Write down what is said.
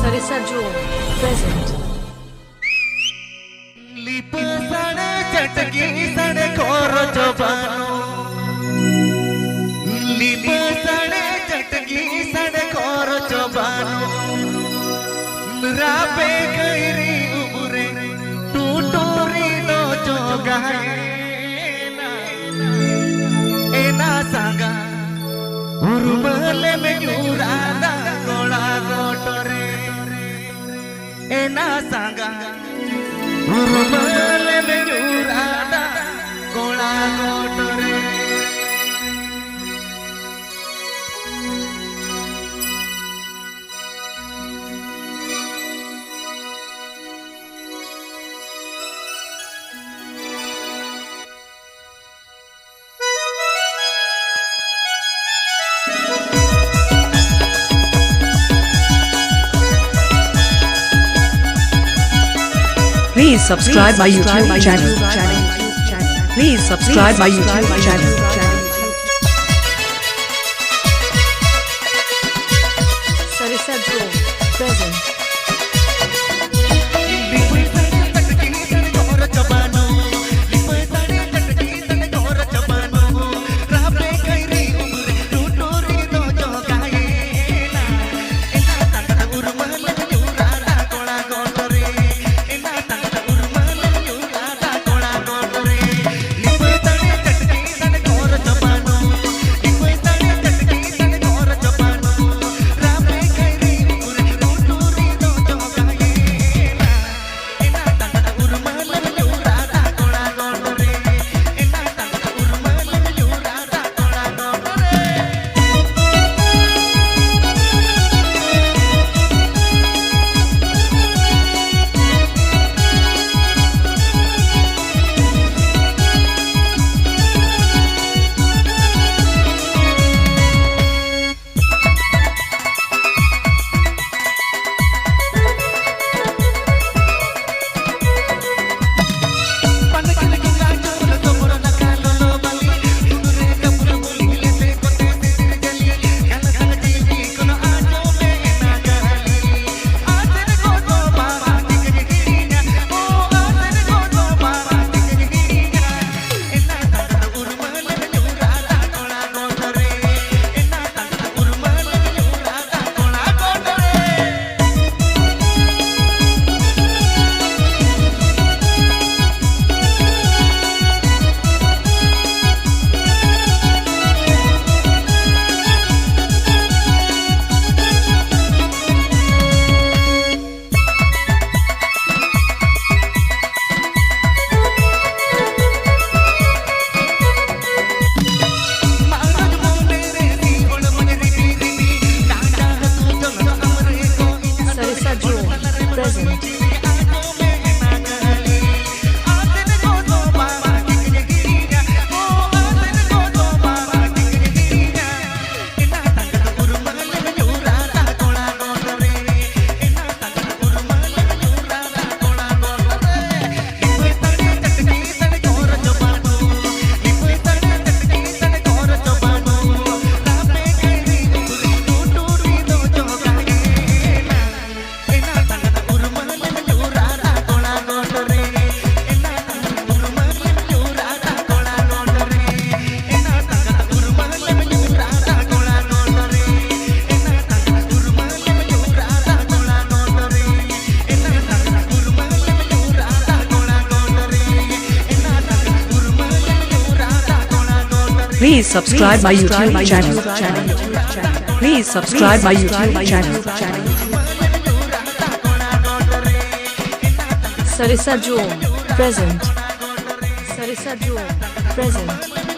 Sarisa Joe, present. लिपसणे चटकी सणे कोरो चबानो लिपसणे चटकी सणे कोरो चबानो राबे गैरी उबरे टूटोरी नो जोगाए एना सांगा उरुमले में युरादा गोळा गोटरे एना सांगा उरुमले में युरादा गोळा गोटरे Please subscribe my YouTube channel. Please subscribe my YouTube channel. Sarisa Joe, present. Please subscribe my YouTube channel. Please subscribe my YouTube channel. Sarisa Joe, present. Sarisa Joe, present.